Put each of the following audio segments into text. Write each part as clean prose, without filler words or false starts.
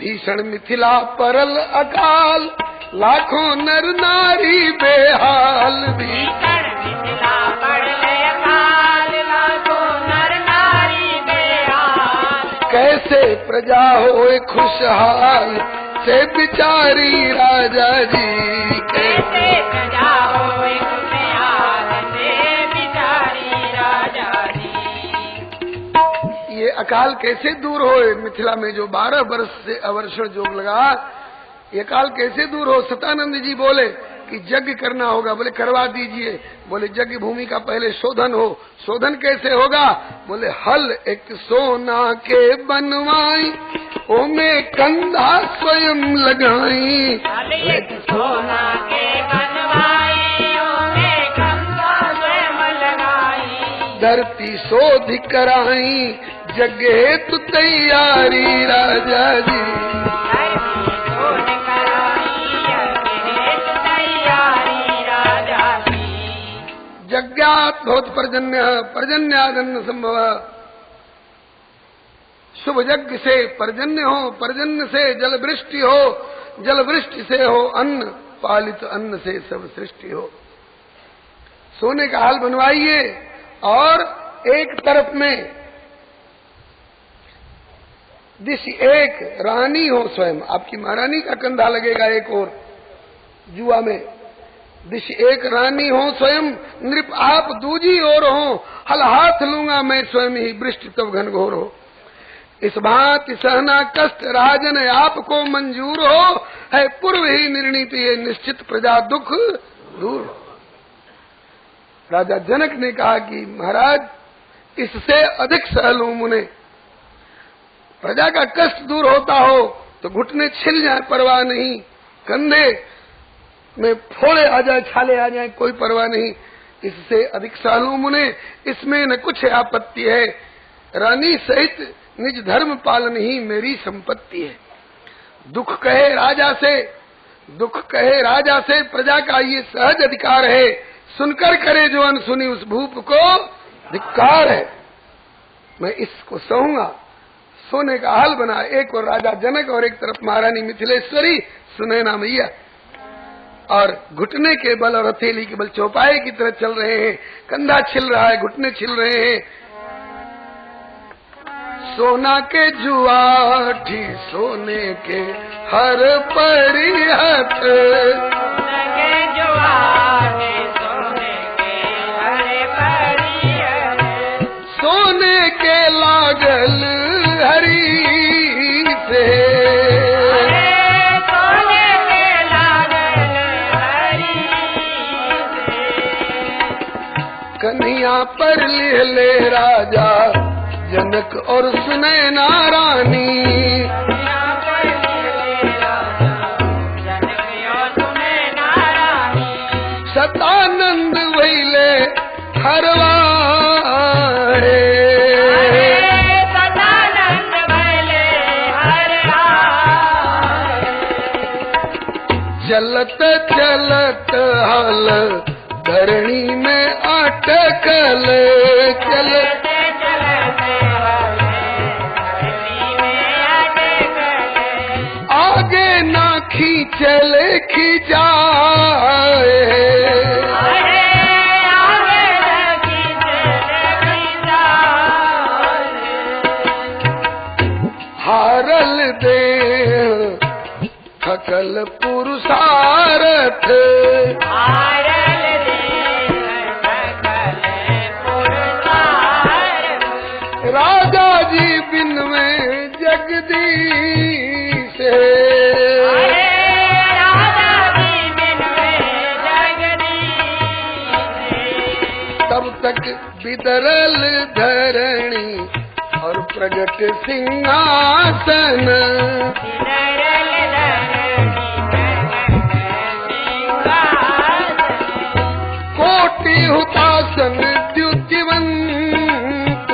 भीषण मिथिला परल अकाल, लाखों नर नारी बेहाल। भीषण मिथिला परल अकाल, लाखों नर नारी बेहाल। कैसे प्रजा होए खुशहाल, से बिचारी राजा जी। कैसे प्रजा होए खुशहाल, से बिचारी राजा जी। ये अकाल कैसे दूर होए? मिथिला में जो 12 वर्ष से अवर्षण जोग लगा, ये काल कैसे दूर हो? सतानंद जी बोले कि यज्ञ करना होगा। बोले करवा दीजिए। बोले यज्ञ भूमि का पहले शोधन हो। शोधन कैसे होगा? बोले हल एक सोना के बनवाई, ओमे कंधा स्वयं लगाई। हल एक सोना के बनवाई, ओमे कंधा स्वयं लगाई। धरती शोध कराई, यज्ञ हेतु तैयारी राजा जी। यज्ञात बहुत पर्जन्य, पर्जन्यादन्न संभव। शुभ यज्ञ से पर्जन्य हो, पर्जन्य से जल वृष्टि हो, जल वृष्टि से हो अन्न, पालित अन्न से सब सृष्टि हो। सोने का हाल बनवाइए और एक तरफ में दिश एक रानी हो स्वयं, आपकी महारानी का कंधा लगेगा एक और जुआ में। दिश एक रानी हो स्वयं, नृप आप दूजी ओर हो, हल हाथ लूंगा मैं स्वयं ही, वृष्टि तब घनघोर हो। इस भांति सहना कष्ट राजन आपको मंजूर हो, है पूर्व ही निर्णीत ये निश्चित प्रजा दुख दूर हो। राजा जनक ने कहा कि महाराज इससे अधिक सह लूं मुने। प्रजा का कष्ट दूर होता हो तो घुटने छिल जाए परवाह नहीं, कंधे में फोड़े आ जाए, छाले आ जाए, कोई परवाह नहीं। इससे अधिक सालू मुने, इसमें न कुछ आपत्ति है। रानी सहित निज धर्म पालन ही मेरी संपत्ति है। दुख कहे राजा से, दुख कहे राजा से प्रजा का ये सहज अधिकार है। सुनकर करे जो अनसुनी उस भूप को धिक्कार है। मैं इसको सहूंगा। सोने का हाल बना, एक और राजा जनक और एक तरफ महारानी मिथिलेश्वरी सुनैना मैया, और घुटने के बल और हथेली के बल चौपाए की तरह चल रहे हैं। कंधा छिल रहा है, घुटने छिल रहे हैं। सोना के जुआठी, सोने के हर परिहत, सोने के लागल हरी से, कन्हैया पर लिहले राजा जनक और सुनैना रानी। सतानंद वैले हरवा चलत चलत हल धरणी में अटकल, चलत आगे ना खींचले खींचाए, हारल देह थकल पुरुषारथ, राजा जी बिन में जगदीश, तब तक बिदरल धरणी और प्रगट सिंहासन, कोटि हुतासन द्युतिवंत,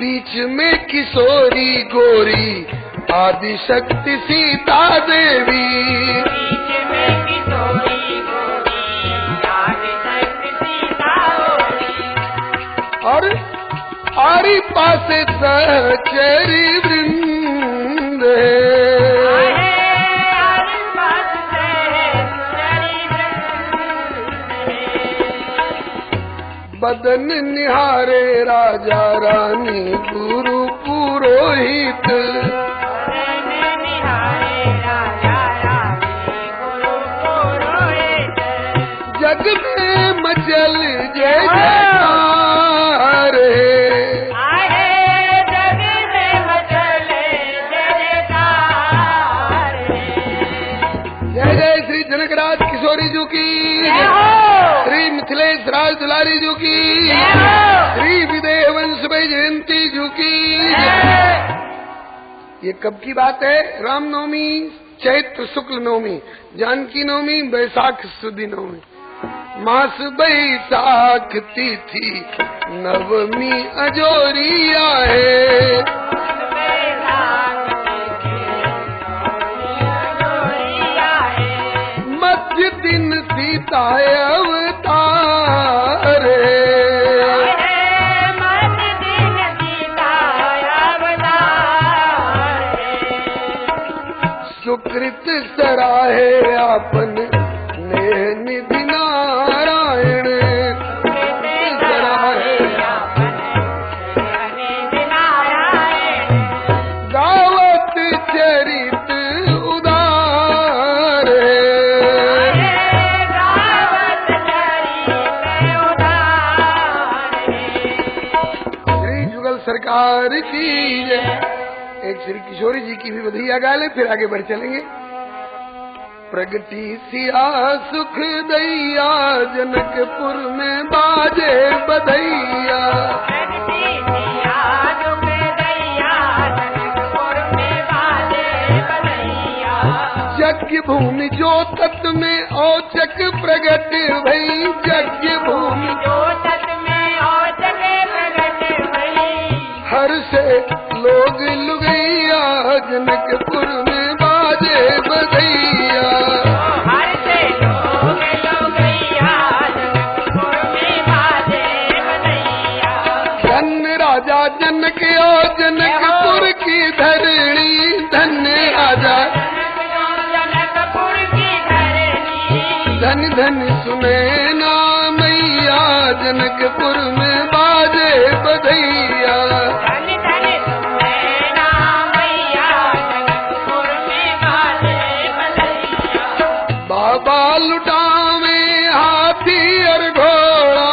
बीच में किशोरी गोरी आदि शक्ति सीता देवी, और आरी पासे सहचरी वृंद बदन निहारे राजा रानी गुरु पुरोहित जग में मचल जय जयकार जय जय श्री जनकराज किशोरी जी की श्री मिथिलेश राज दुलारी जी की श्री विदेह वंश भाई जयंती जी की। ये कब की बात है? रामनवमी, चैत्र शुक्ल नवमी, जानकी नवमी, बैसाख सुदी नवमी, मास बैसाख तिथि नवमी अजोरिया है। मध्य दिन सीता अवतार सुकृत सराहे आपन नेह निधि नारायण सराहे गावत चरित उदार श्री जुगल सरकार की जय। एक श्री किशोरी जी की भी बधाइयाँ गा ले, फिर आगे बढ़ चलेंगे। प्रगति सिया सुख दैया जनकपुर में बाजे बधैया यज्ञ भूमि जो तत् में औचक प्रगट भई यज्ञ भूमि हर से लोग लुगैया जनकपुर में बाजे बधैया हर से लोग लुगैया जनकपुर में बाजे बधैया। धन्य राजा जनक और जनकपुर की धरणी धन्य राजा जनकपुर की धरणी धन धन सुने ना मैया जनकपुर में बाजे बधैया बाबा लुटावे हाथी और घोड़ा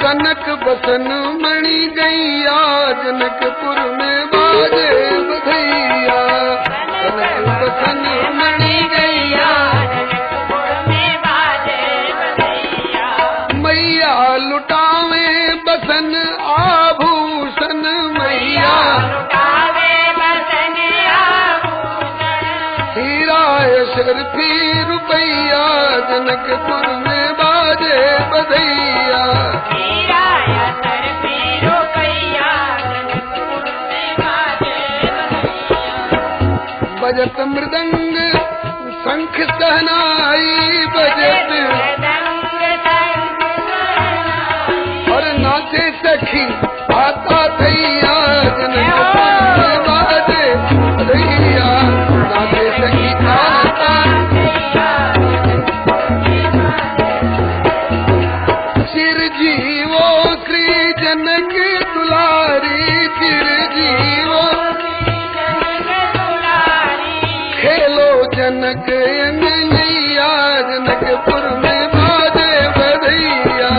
कनक बसन मणि गैया जनकपुर में बाजे बधैया कनक बसन मणि गैया मैया लुटावे बसन आभूषण मैया शर्फी रुपैया जनकपुर में बाजे बधैया बजत मृदंग शंख सहनाई बजत और नाचे सखी आता थैया जनकपुर में बाजे बधैया नाचे सखी चिरजीवो श्री जनक दुलारी चिरजीवो खेलो जनक नैया जनकपुर में बाजे बधैया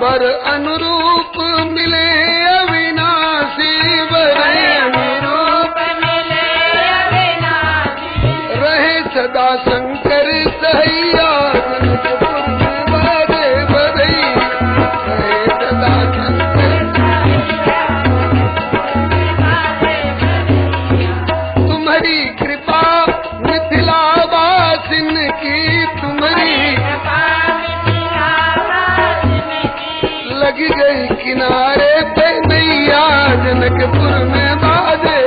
बर अनुरूप मिले अविनाशी बर अनुरूप रहे सदा शंकर सहैया जनकपुर में बाजे बधैया रहे सदा शंकर तुम्हारी कृपा मिथिला वासिन की तुम्हारी लगी गई किनारे पे नैया जनकपुर में बाजे